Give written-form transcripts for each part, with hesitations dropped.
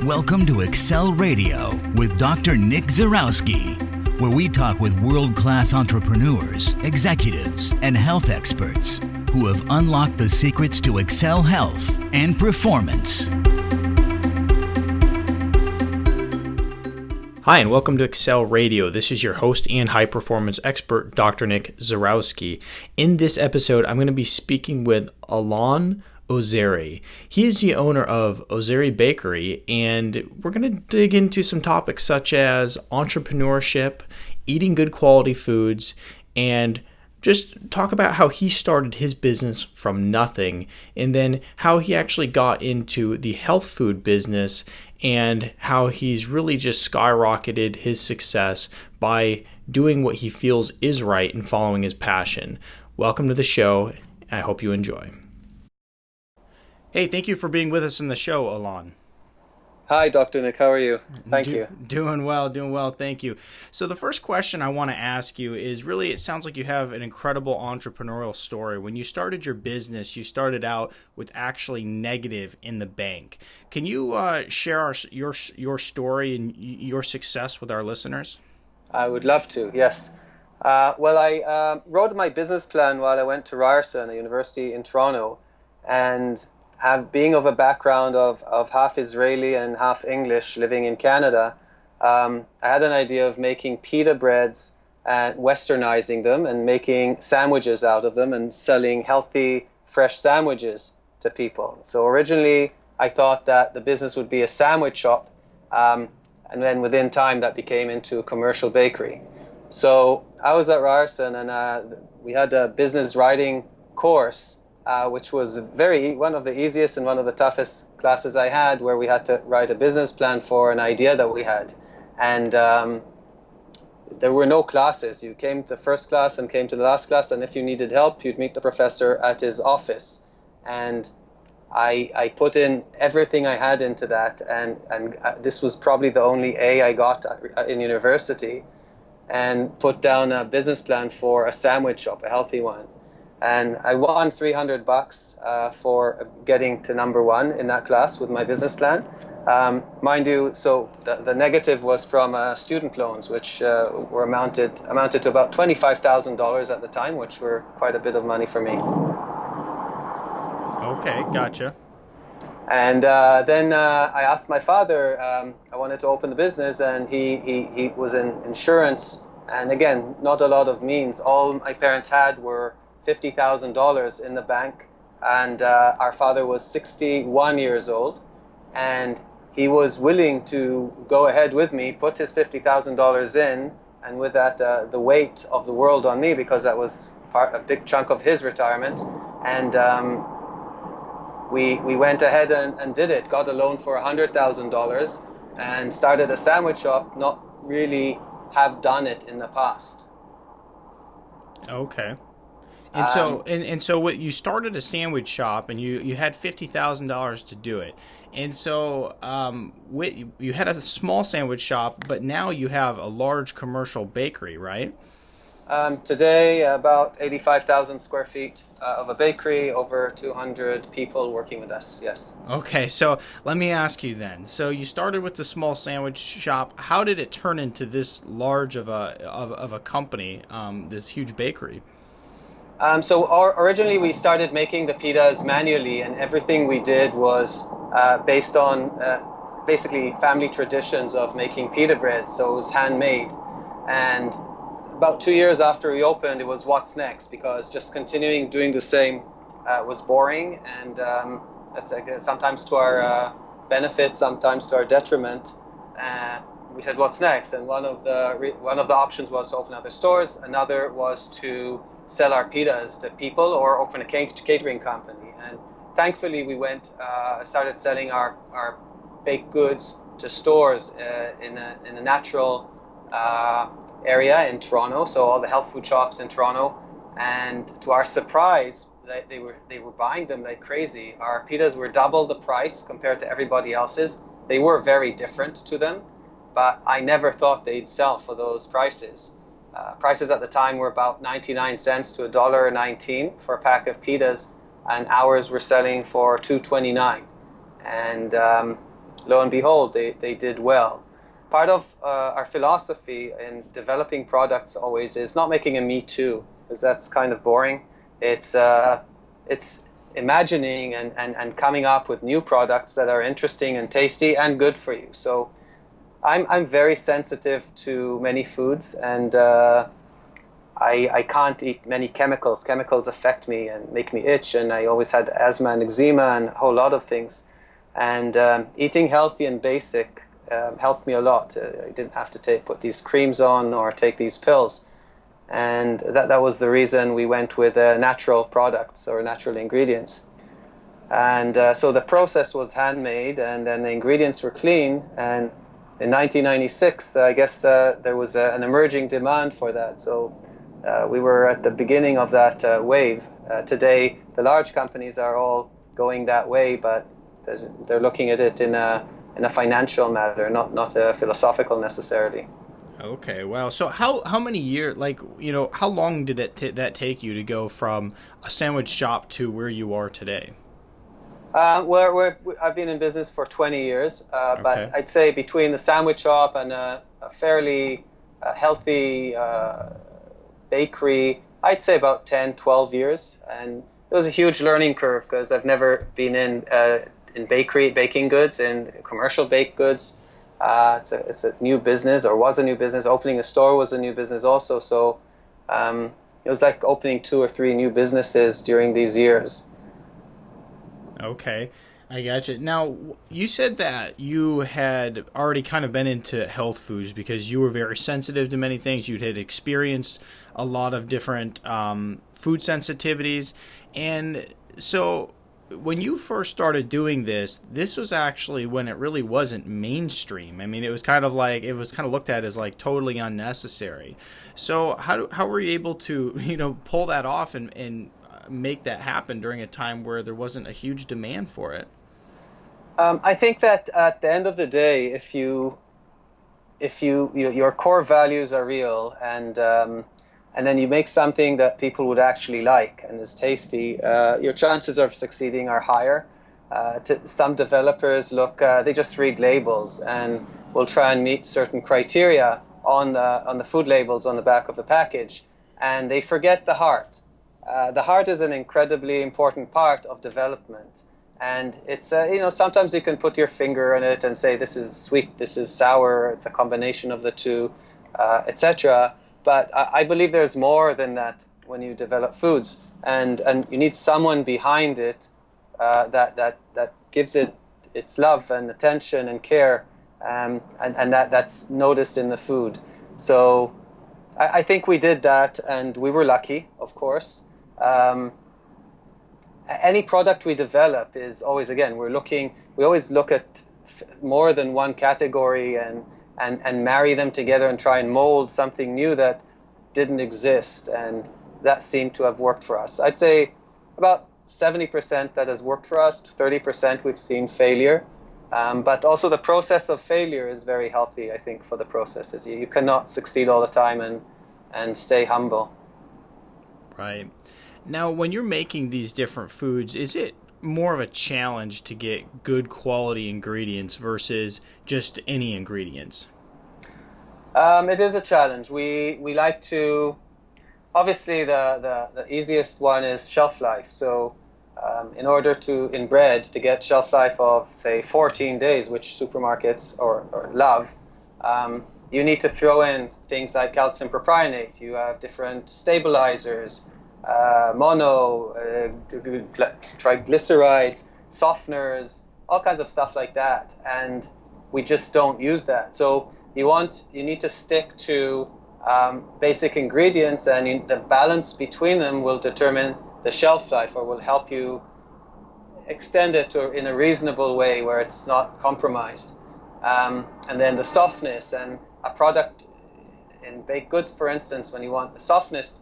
Welcome to Excel Radio with Dr. Nick Zyrowski, where we talk with world-class entrepreneurs, executives, and health experts who have unlocked the secrets to Excel health and performance. Hi, and welcome to Excel Radio. This is your host and high-performance expert, Dr. Nick Zyrowski. In this episode, I'm going to be speaking with Alon Ozery. He is the owner of Ozery Bakery, and we're going to dig into some topics such as entrepreneurship, eating good quality foods, and just talk about how he started his business from nothing, and then how he actually got into the health food business and how he's really just skyrocketed his success by doing what he feels is right and following his passion. Welcome to the show. I hope you enjoy. Hey, thank you for being with us in the show, Alon. Hi, Dr. Nick. How are you? Thank you. Doing well. Thank you. So the first question I want to ask you is really, it sounds like you have an incredible entrepreneurial story. When you started your business, you started out with actually negative in the bank. Can you share your story and your success with our listeners? I would love to, yes. I wrote my business plan while I went to Ryerson University in Toronto, and being of a background of half Israeli and half English living in Canada, I had an idea of making pita breads and westernizing them and making sandwiches out of them and selling healthy, fresh sandwiches to people. So originally, I thought that the business would be a sandwich shop, and then within time that became into a commercial bakery. So I was at Ryerson, and we had a business writing course, which was one of the easiest and one of the toughest classes I had, where we had to write a business plan for an idea that we had. And there were no classes. You came to the first class and came to the last class, and if you needed help, you'd meet the professor at his office. And I put in everything I had into that, and this was probably the only A I got in university, and put down a business plan for a sandwich shop, a healthy one. And I won $300 for getting to number one in that class with my business plan. Mind you, so the negative was from student loans, which were amounted to about $25,000 at the time, which were quite a bit of money for me. Okay, gotcha. And then I asked my father, I wanted to open the business, and he was in insurance. And again, not a lot of means. All my parents had were $50,000 in the bank, and our father was 61 years old, and he was willing to go ahead with me, put his $50,000 in, and with that the weight of the world on me, because that was a big chunk of his retirement. And we went ahead and did it, got a loan for $100,000 and started a sandwich shop, not really have done it in the past. Okay. And so what you started a sandwich shop, and you had $50,000 to do it. And so you had a small sandwich shop, but now you have a large commercial bakery, right? Today, about 85,000 square feet of a bakery, over 200 people working with us, yes. Okay, so let me ask you then. So you started with the small sandwich shop. How did it turn into this large of a company, this huge bakery? Originally we started making the pitas manually, and everything we did was based on basically family traditions of making pita bread, so it was handmade. And about 2 years after we opened, it was what's next, because just continuing doing the same was boring, and that's sometimes to our benefit, sometimes to our detriment. We said, what's next? And one of the options was to open other stores. Another was to sell our pitas to people or open a catering company. And thankfully, we started selling our baked goods to stores in a natural area in Toronto, so all the health food shops in Toronto. And to our surprise, they were buying them like crazy. Our pitas were double the price compared to everybody else's. They were very different to them, but I never thought they'd sell for those prices. Prices at the time were about 99 cents to $1.19 for a pack of pitas, and ours were selling for $2.29. And lo and behold, they did well. Part of our philosophy in developing products always is not making a me too, because that's kind of boring. It's imagining and coming up with new products that are interesting and tasty and good for you. So I'm very sensitive to many foods, and I can't eat many chemicals. Chemicals affect me and make me itch, and I always had asthma and eczema and a whole lot of things. And eating healthy and basic helped me a lot. I didn't have to put these creams on or take these pills. And that was the reason we went with natural products or natural ingredients. And so the process was handmade, and then the ingredients were clean. And in 1996, I guess there was an emerging demand for that. So we were at the beginning of that wave. Today, the large companies are all going that way, but they're looking at it in a financial matter, not a philosophical necessarily. Okay, wow. So how many years, how long did that take you to go from a sandwich shop to where you are today? I've been in business for 20 years, but I'd say between the sandwich shop and a fairly healthy bakery, I'd say about 10, 12 years. And it was a huge learning curve because I've never been in baking goods, in commercial baked goods. It's a new business, or was a new business. Opening a store was a new business also. So it was like opening 2 or 3 new businesses during these years. Okay, I gotcha. Now, you said that you had already kind of been into health foods because you were very sensitive to many things. You had experienced a lot of different food sensitivities. And so when you first started doing this was actually when it really wasn't mainstream. I mean, it was kind of looked at as like totally unnecessary. So how were you able to, pull that off and make that happen during a time where there wasn't a huge demand for it? I think that at the end of the day, if your core values are real, and then you make something that people would actually like and is tasty, your chances of succeeding are higher. Some developers they just read labels and will try and meet certain criteria on the food labels on the back of the package, and they forget the heart. The heart is an incredibly important part of development. And it's, sometimes you can put your finger on it and say, this is sweet, this is sour, it's a combination of the two, etc. But I believe there's more than that when you develop foods. And you need someone behind it that gives it its love and attention and care, and that's noticed in the food. So I think we did that, and we were lucky, of course. Any product we develop is always, again, we always look at more than one category and marry them together and try and mold something new that didn't exist, and that seemed to have worked for us. I'd say about 70% that has worked for us, 30% we've seen failure, but also the process of failure is very healthy, I think, for the processes. You cannot succeed all the time and stay humble. Right. Now, when you're making these different foods, is it more of a challenge to get good quality ingredients versus just any ingredients? It is a challenge. We like to, obviously the easiest one is shelf life. So in order in bread to get shelf life of, say, 14 days, which supermarkets or love, you need to throw in things like calcium propionate. You have different stabilizers, triglycerides, softeners, all kinds of stuff like that, and we just don't use that. So you need to stick to basic ingredients, and the balance between them will determine the shelf life, or will help you extend it in a reasonable way where it's not compromised. And then the softness, and a product in baked goods, for instance, when you want the softness,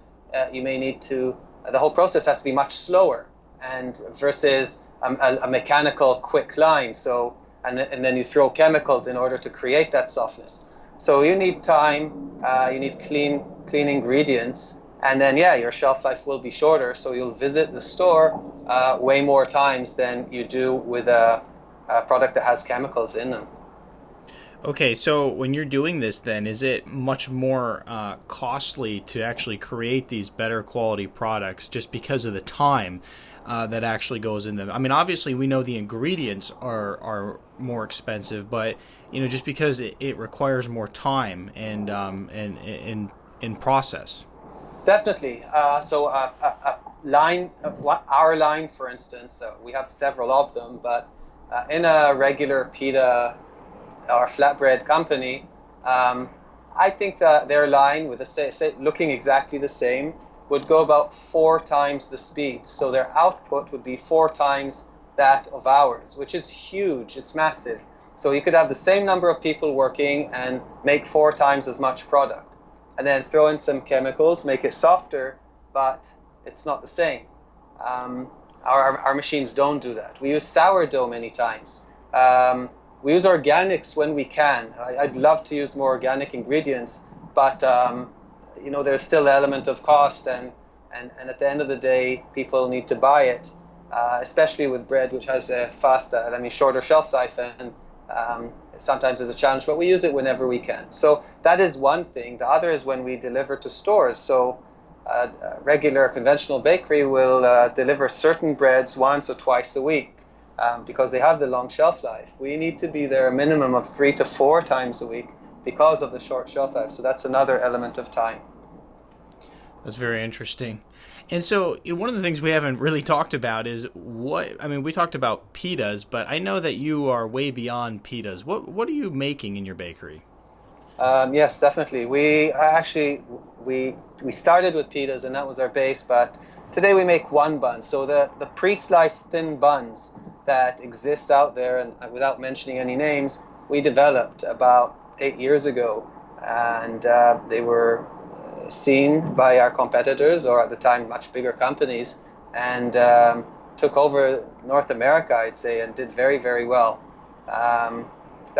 you may need the whole process has to be much slower, and versus a mechanical quick line. So, and then you throw chemicals in order to create that softness. So you need time, you need clean ingredients, and then your shelf life will be shorter. So you'll visit the store way more times than you do with a product that has chemicals in them. Okay, so when you're doing this, then is it much more costly to actually create these better quality products just because of the time that actually goes in them? I mean, obviously we know the ingredients are more expensive, but just because it requires more time and in process. Definitely. So a line, our line, for instance, we have several of them, but in a regular pita or flatbread company, I think that their line, with looking exactly the same, would go about 4 times the speed. So their output would be 4 times that of ours, which is huge. It's massive. So you could have the same number of people working and make 4 times as much product, and then throw in some chemicals, make it softer, but it's not the same. Our machines don't do that. We use sourdough many times. We use organics when we can. I'd love to use more organic ingredients, but there's still the element of cost, and at the end of the day, people need to buy it, especially with bread, which has a shorter shelf life, and sometimes is a challenge, but we use it whenever we can. So that is one thing. The other is when we deliver to stores. So a regular conventional bakery will deliver certain breads once or twice a week. Because they have the long shelf life. We need to be there a minimum of 3 to 4 times a week because of the short shelf life. So that's another element of time. That's very interesting. And so one of the things we haven't really talked about is we talked about pitas, but I know that you are way beyond pitas. What are you making in your bakery? Yes, definitely. We started with pitas, and that was our base, but today we make one bun. So the pre-sliced thin buns that exist out there, and without mentioning any names, we developed about 8 years ago, and they were seen by our competitors, or at the time much bigger companies, and took over North America, I'd say, and did very, very well.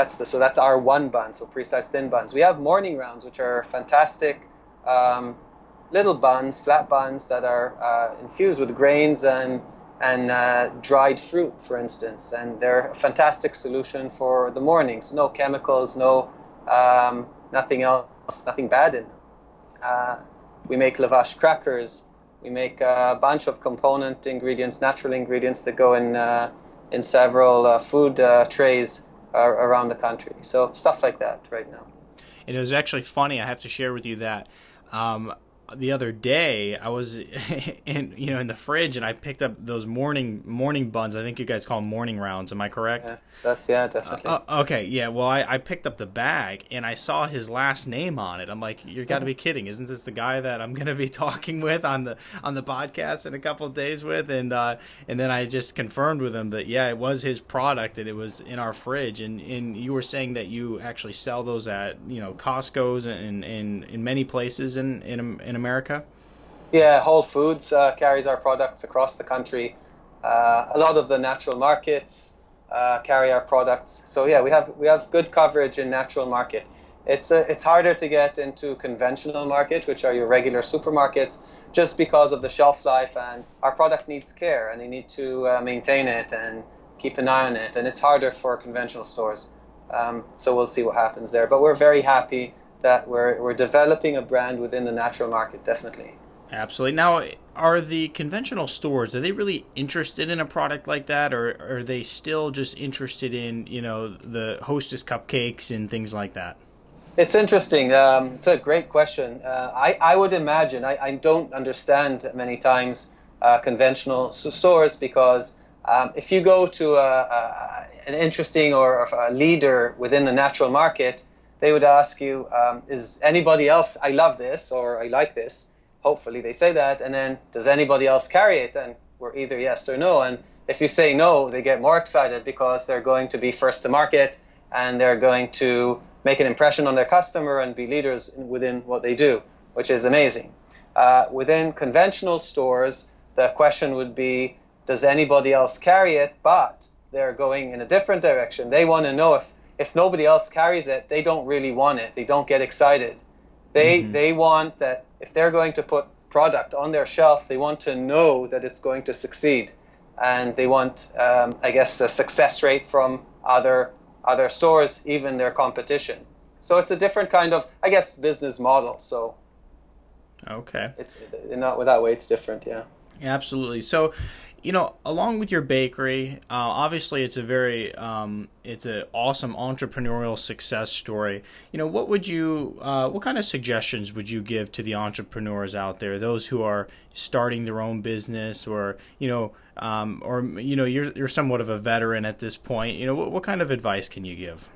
So that's our one bun, so pre-sliced thin buns. We have morning rounds, which are fantastic little buns, flat buns that are infused with grains and dried fruit, for instance, and they're a fantastic solution for the mornings. No chemicals, nothing else, nothing bad in them. We make lavash crackers. We make a bunch of component ingredients, natural ingredients that go in several food trays around the country. So stuff like that right now. And it was actually funny. I have to share with you that the other day I was in the fridge, and I picked up those morning buns. I think you guys call them morning rounds. Am I correct? Yeah, definitely. Okay, yeah. Well, I picked up the bag, and I saw his last name on it. I'm like, you got to be kidding! Isn't this the guy that I'm going to be talking with on the podcast in a couple of days with? And then I just confirmed with him that it was his product, and it was in our fridge. And you were saying that you actually sell those at Costco's and in many places in America? Yeah, Whole Foods carries our products across the country. A lot of the natural markets carry our products. So yeah, we have good coverage in natural market. It's harder to get into conventional market, which are your regular supermarkets, just because of the shelf life, and our product needs care, and you need to maintain it and keep an eye on it, and it's harder for conventional stores. So we'll see what happens there. But we're very happy that we're developing a brand within the natural market, definitely. Absolutely. Now, are the conventional stores, are they really interested in a product like that, or are they still just interested in, the Hostess cupcakes and things like that? It's interesting. It's a great question. I would imagine, I don't understand many times conventional stores, because if you go to an interesting or a leader within the natural market, they would ask you, is anybody else, I love this or I like this. Hopefully they say that. And then, does anybody else carry it? And we're either yes or no. And if you say no, they get more excited, because they're going to be first to market, and they're going to make an impression on their customer and be leaders within what they do, which is amazing. Within conventional stores, the question would be, does anybody else carry it? But they're going in a different direction. They want to know if nobody else carries it, they don't really want it. They don't get excited. They want that if they're going to put product on their shelf, they want to know that it's going to succeed. and they want, I guess, a success rate from other stores, even their competition. So it's a different kind of, I guess, business model. So okay, it's not that way. It's different. Yeah. Absolutely. So, along with your bakery, obviously it's a very, it's an awesome entrepreneurial success story. What kind of suggestions would you give to the entrepreneurs out there, those who are starting their own business, or, you're somewhat of a veteran at this point. What kind of advice can you give?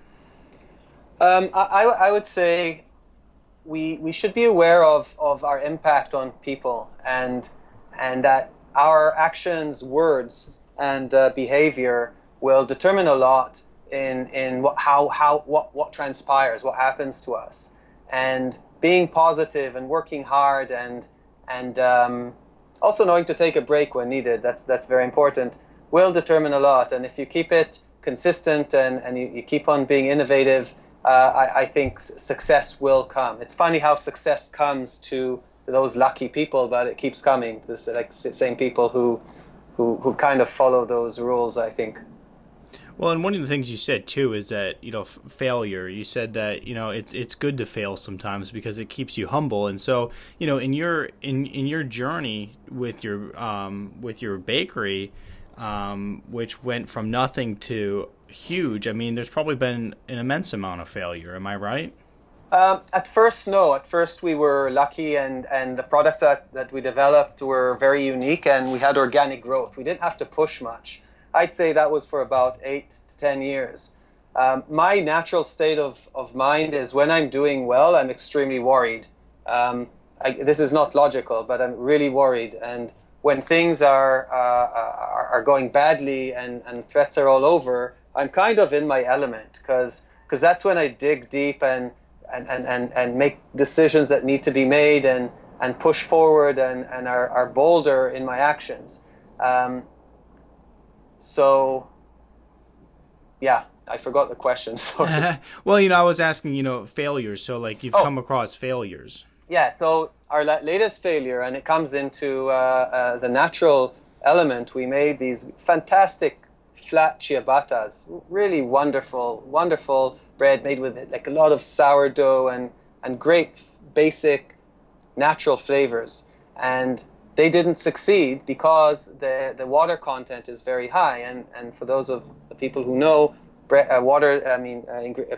I would say we should be aware of our impact on people, and that our actions, words, and behavior will determine a lot in what transpires, what happens to us. And being positive and working hard, and also knowing to take a break when needed, that's very important, will determine a lot. And if you keep it consistent and you keep on being innovative, I think success will come. It's funny how success comes to those lucky people, but it keeps coming to the same people who kind of follow those rules, I think. Well, and one of the things you said too is that failure. You said that it's good to fail sometimes because it keeps you humble. And so in your journey with your bakery, which went from nothing to huge. I mean, there's probably been an immense amount of failure. Am I right? At first, no. At first, we were lucky, and the products that we developed were very unique, and we had organic growth. We didn't have to push much. I'd say that was for about 8 to 10 years. My natural state of mind is when I'm doing well, I'm extremely worried. This is not logical, but I'm really worried. And when things are going badly and threats are all over, I'm kind of in my element, because that's when I dig deep and make decisions that need to be made, and push forward and are bolder in my actions. So, yeah, I forgot the question. Sorry. Well, I was asking, failures. So, like, you've come across failures. Yeah. So our latest failure, and it comes into the natural element. We made these fantastic flat ciabattas, really wonderful bread made with like a lot of sourdough and great basic natural flavors. And they didn't succeed because the water content is very high. And for those of the people who know,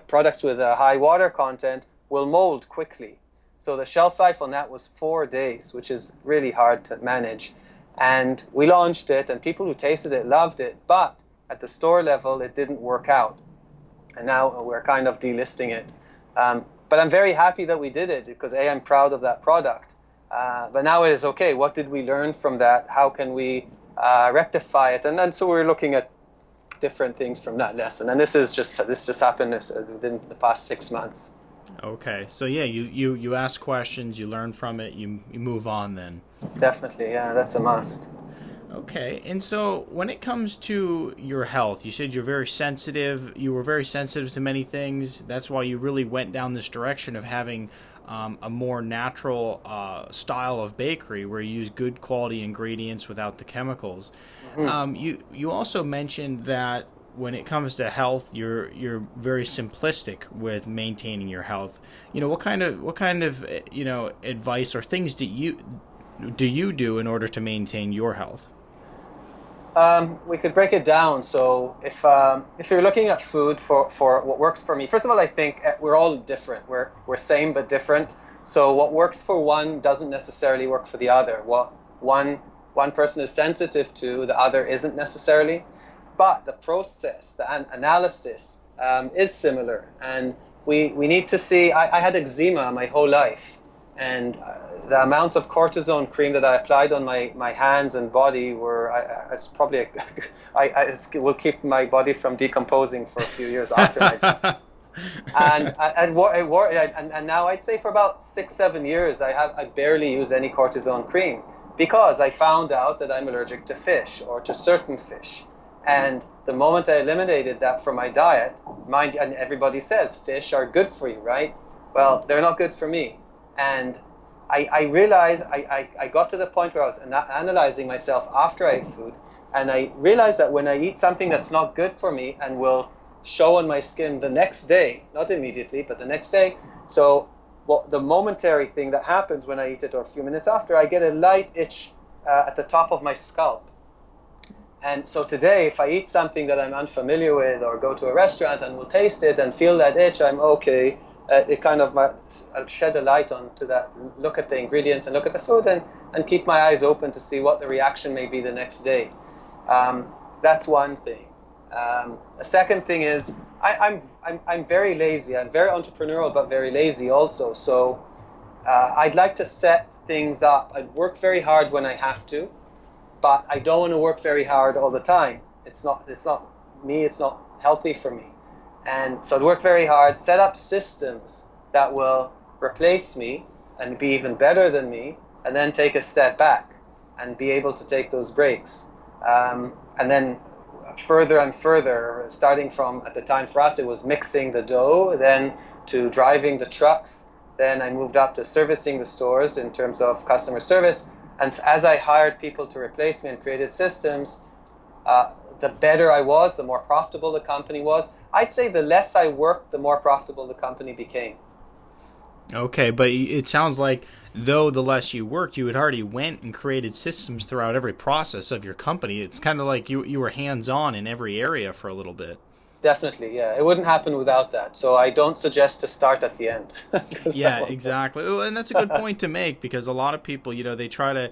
products with a high water content will mold quickly. So the shelf life on that was 4 days, which is really hard to manage. And we launched it, and people who tasted it loved it, but at the store level, it didn't work out. And now we're kind of delisting it. But I'm very happy that we did it, because I'm proud of that product. But now it is okay. What did we learn from that? How can we rectify it? And so we're looking at different things from that lesson. And this just happened within the past 6 months. Okay, so yeah, you ask questions, you learn from it, you move on then. Definitely, yeah, that's a must. Okay, and so when it comes to your health, you said you're very sensitive. You were very sensitive to many things. That's why you really went down this direction of having a more natural style of bakery where you use good quality ingredients without the chemicals. Mm-hmm. You also mentioned that when it comes to health, you're very simplistic with maintaining your health. What kind of advice or things do you do in order to maintain your health? We could break it down. So if you're looking at food for what works for me, first of all, I think we're all different. We're same but different. So what works for one doesn't necessarily work for the other. What one person is sensitive to, the other isn't necessarily. But the process, the analysis is similar. And we need to see, I had eczema my whole life. And the amounts of cortisone cream that I applied on my hands and body it will keep my body from decomposing for a few years after I died. And now I'd say for about 6-7 years, I barely use any cortisone cream, because I found out that I'm allergic to fish, or to certain fish. And the moment I eliminated that from my diet, and everybody says fish are good for you, right? Well, they're not good for me. And I realized I got to the point where I was analyzing myself after I ate food, And I realized that when I eat something that's not good for me and will show on my skin the next day, not immediately, but the next day. So the momentary thing that happens when I eat it, or a few minutes after, I get a light itch at the top of my scalp. And so today, if I eat something that I'm unfamiliar with, or go to a restaurant and will taste it and feel that itch, I'm okay. It kind of I'll shed a light onto that, look at the ingredients and look at the food, and keep my eyes open to see what the reaction may be the next day. That's one thing. A second thing is I'm very lazy. I'm very entrepreneurial, but very lazy also. So I'd like to set things up. I'd work very hard when I have to, but I don't want to work very hard all the time. It's not me. It's not healthy for me. And so I'd work very hard, set up systems that will replace me and be even better than me, and then take a step back and be able to take those breaks. And then further and further, starting from, at the time for us, it was mixing the dough, then to driving the trucks. Then I moved up to servicing the stores in terms of customer service. And as I hired people to replace me and created systems, the better I was, the more profitable the company was. I'd say the less I worked, the more profitable the company became. Okay, but it sounds like, though the less you worked, you had already went and created systems throughout every process of your company. It's kind of like you were hands-on in every area for a little bit. Definitely, yeah. It wouldn't happen without that. So I don't suggest to start at the end. Yeah, exactly. Well, and that's a good point to make, because a lot of people, they try to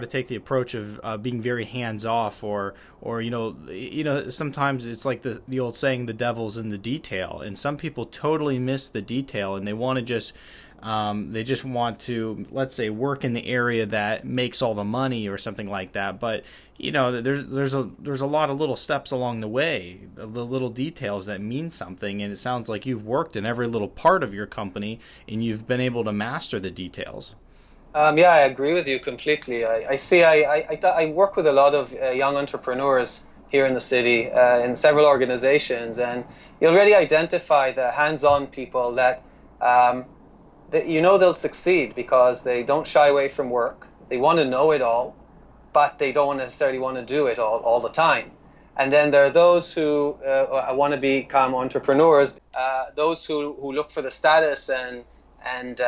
take the approach of being very hands off, or sometimes it's like the old saying, the devil's in the detail, and some people totally miss the detail, and they want to just want to, let's say, work in the area that makes all the money or something like that. But there's a lot of little steps along the way, the little details that mean something, and it sounds like you've worked in every little part of your company and you've been able to master the details. Yeah, I agree with you completely. I work with a lot of young entrepreneurs here in the city, in several organizations, and you'll really identify the hands-on people that they'll succeed because they don't shy away from work. They want to know it all, but they don't necessarily want to do it all the time. And then there are those who want to become entrepreneurs, those who look for the status and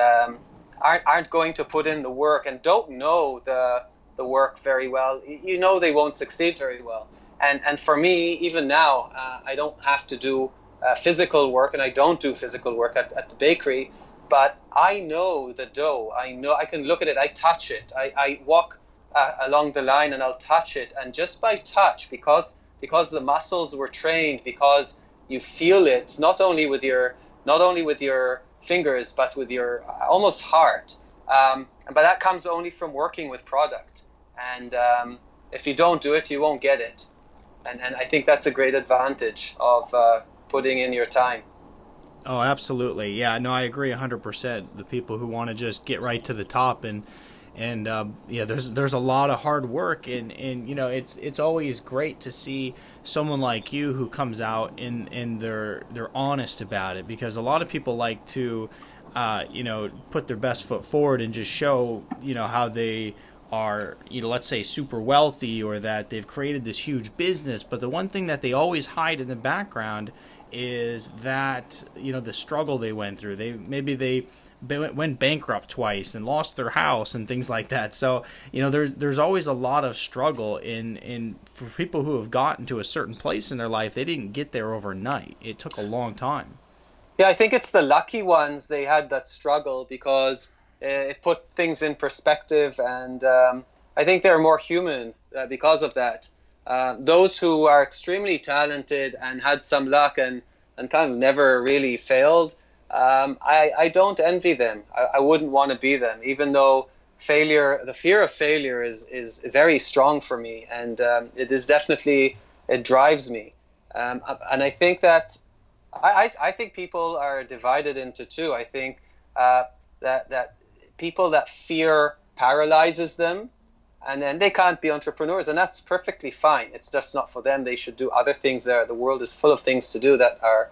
aren't going to put in the work and don't know the work very well. They won't succeed very well. And for me, even now, I don't have to do physical work, and I don't do physical work at the bakery, but I know the dough. I can look at it, I touch it. I walk along the line and I'll touch it, and just by touch, because the muscles were trained, because you feel it not only with your fingers, but with your almost heart. But that comes only from working with product. And if you don't do it, you won't get it. And I think that's a great advantage of putting in your time. Oh, absolutely. Yeah, no, I agree 100%. The people who want to just get right to the top, and there's a lot of hard work, and it's always great to see someone like you who comes out and they're honest about it, because a lot of people like to put their best foot forward and just show how they are, let's say, super wealthy, or that they've created this huge business. But the one thing that they always hide in the background is that the struggle they went through. They went bankrupt twice and lost their house and things like that. So there's always a lot of struggle in for people who have gotten to a certain place in their life. They didn't get there overnight. It took a long time. Yeah, I think it's the lucky ones, they had that struggle, because it put things in perspective, and I think they're more human because of that. Those who are extremely talented and had some luck and kind of never really failed, I don't envy them. I wouldn't want to be them, even though the fear of failure is very strong for me, and it drives me. And I think that I think people are divided into two. I think that people, that fear paralyzes them, and then they can't be entrepreneurs, and that's perfectly fine. It's just not for them. They should do other things there. The world is full of things to do that are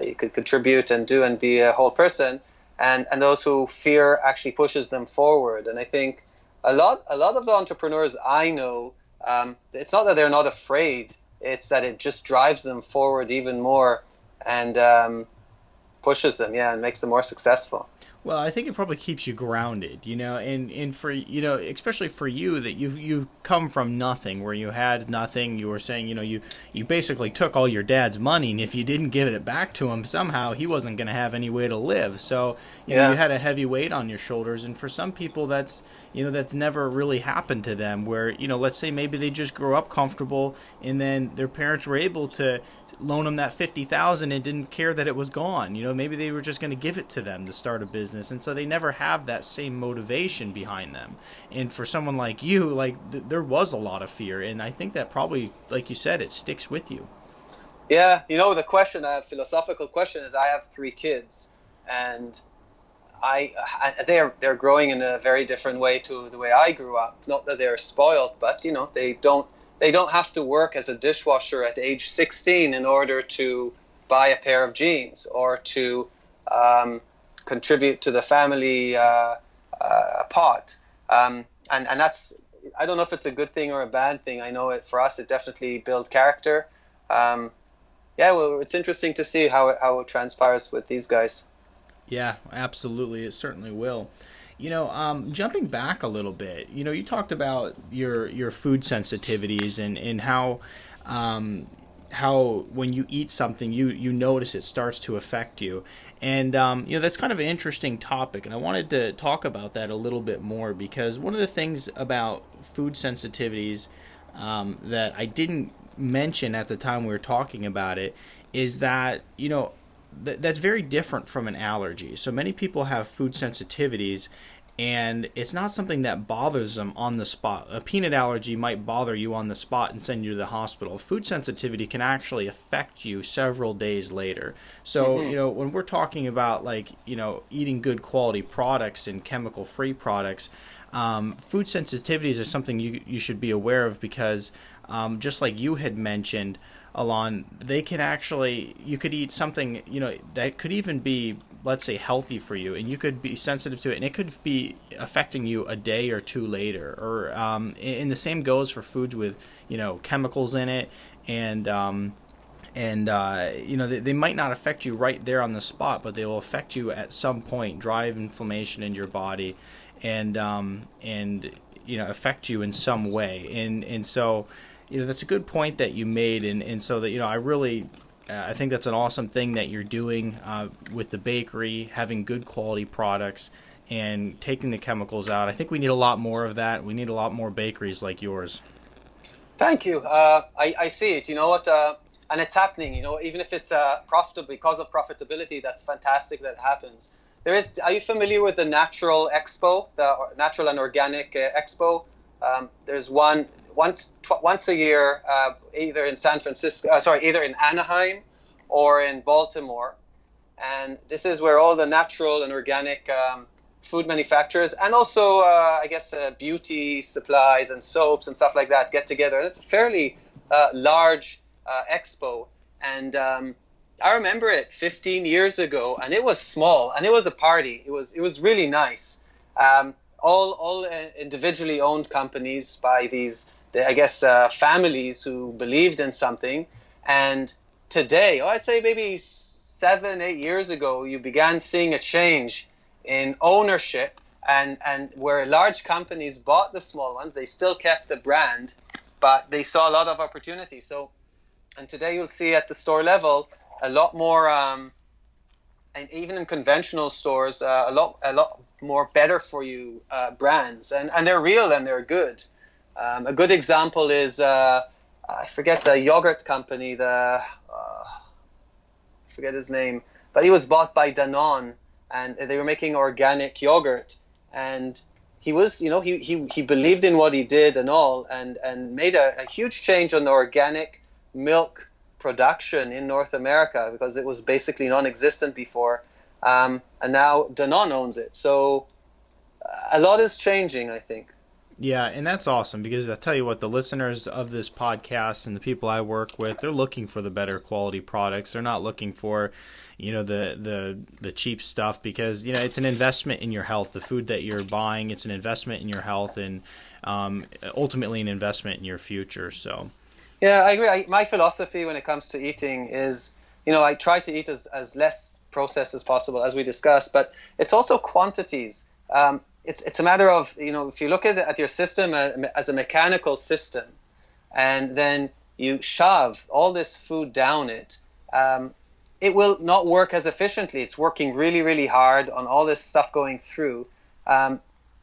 you could contribute and do and be a whole person. And those who fear actually pushes them forward. And I think a lot of the entrepreneurs I know it's not that they're not afraid, it's that it just drives them forward even more and pushes them, and makes them more successful. Well, I think it probably keeps you grounded, and for, especially for you, that you've come from nothing, where you had nothing. You were saying, you basically took all your dad's money, and if you didn't give it back to him somehow, he wasn't going to have any way to live. So, you had a heavy weight on your shoulders, and for some people, that's never really happened to them. Where, let's say maybe they just grew up comfortable, and then their parents were able to loan them that $50,000 and didn't care that it was gone. Maybe they were just going to give it to them to start a business, and so they never have that same motivation behind them. And for someone like you, there was a lot of fear, and I think that probably, like you said, it sticks with you. Yeah, the question, a philosophical question, is I have 3 kids, and they're growing in a very different way to the way I grew up. Not that they're spoiled, but they don't have to work as a dishwasher at age 16 in order to buy a pair of jeans or to contribute to the family pot. And that's, I don't know if it's a good thing or a bad thing. I know for us, it definitely built character. Well, it's interesting to see how it transpires with these guys. Yeah, absolutely. It certainly will. Jumping back a little bit, you talked about your food sensitivities and how when you eat something, you notice it starts to affect you. And, that's kind of an interesting topic. And I wanted to talk about that a little bit more, because one of the things about food sensitivities that I didn't mention at the time we were talking about it is that, that's very different from an allergy. So many people have food sensitivities, and it's not something that bothers them on the spot. A peanut allergy might bother you on the spot and send you to the hospital. Food sensitivity can actually affect you several days later. So, when we're talking about eating good quality products and chemical-free products, food sensitivities are something you should be aware of, because just like you had mentioned, Alon, they can actually, you could eat something, that could even be, let's say, healthy for you, and you could be sensitive to it, and it could be affecting you a day or 2 later. Or, and the same goes for foods with, chemicals in it, and they might not affect you right there on the spot, but they will affect you at some point, drive inflammation in your body, and affect you in some way. And so, that's a good point that you made, and so that, I really, I think that's an awesome thing that you're doing with the bakery, having good quality products and taking the chemicals out. I think we need a lot more of that. We need a lot more bakeries like yours. Thank you. I see it. You know what? And it's happening. Even if it's profitable, because of profitability, that's fantastic that it happens. Are you familiar with the Natural Expo, the Natural and Organic Expo? There's one once a year, either in either in Anaheim or in Baltimore, and this is where all the natural and organic food manufacturers, and also I guess beauty supplies and soaps and stuff like that, get together. And it's a fairly large expo, and I remember it 15 years ago, and it was small, and it was a party. It was really nice. All individually owned companies by these, I guess, families who believed in something. And today, I'd say maybe 7-8 years ago, you began seeing a change in ownership, and where large companies bought the small ones. They still kept the brand, but they saw a lot of opportunity. So, and today you'll see at the store level a lot more, and even in conventional stores, a lot more better for you brands, and they're real and they're good. A good example is I forget the yogurt company, I forget his name, but he was bought by Danone, and they were making organic yogurt, and he was, he believed in what he did and all, and made a huge change on the organic milk production in North America, because it was basically non-existent before, and now Danone owns it. So a lot is changing, I think. Yeah, and that's awesome because I tell you what, the listeners of this podcast and the people I work with, they're looking for the better quality products. They're not looking for, the cheap stuff because, it's an investment in your health. The food that you're buying, it's an investment in your health and ultimately an investment in your future. So, yeah, I agree. My philosophy when it comes to eating is, I try to eat as less processed as possible, as we discussed, but it's also quantities. It's a matter of, if you look at your system as a mechanical system and then you shove all this food down it, it will not work as efficiently. It's working really, really hard on all this stuff going through. And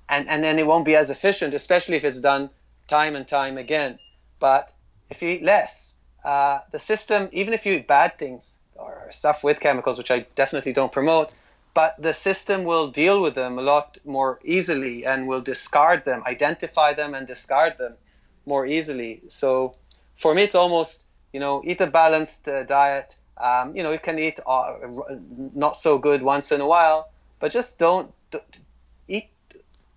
then it won't be as efficient, especially if it's done time and time again. But if you eat less, the system, even if you eat bad things or stuff with chemicals, which I definitely don't promote, but the system will deal with them a lot more easily and will discard them, identify them and discard them more easily. So for me, it's almost, eat a balanced diet. You can eat not so good once in a while, but just don't eat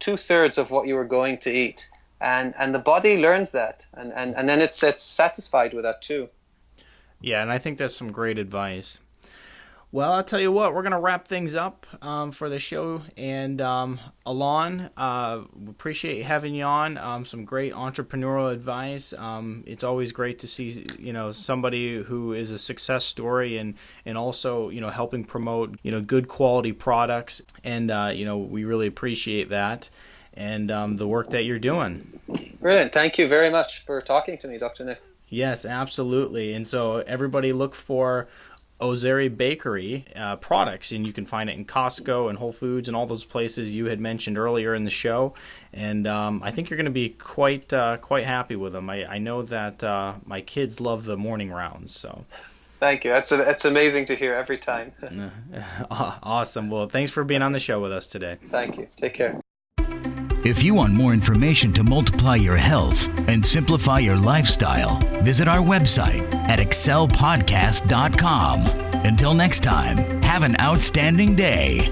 2/3 of what you were going to eat. And the body learns that. And then it's satisfied with that too. Yeah, and I think that's some great advice. Well, I'll tell you what, we're going to wrap things up for the show. And Alon, we appreciate having you on. Some great entrepreneurial advice. It's always great to see, somebody who is a success story and also, helping promote, good quality products. And, we really appreciate that and the work that you're doing. Brilliant. Thank you very much for talking to me, Dr. Nick. Yes, absolutely. And so everybody look for Ozery Bakery products, and you can find it in Costco and Whole Foods and all those places you had mentioned earlier in the show. And I think you're going to be quite happy with them. I know that my kids love the morning rounds. So, thank you. It's amazing to hear every time. Awesome. Well, thanks for being on the show with us today. Thank you. Take care. If you want more information to multiply your health and simplify your lifestyle, visit our website at excelpodcast.com. Until next time, have an outstanding day.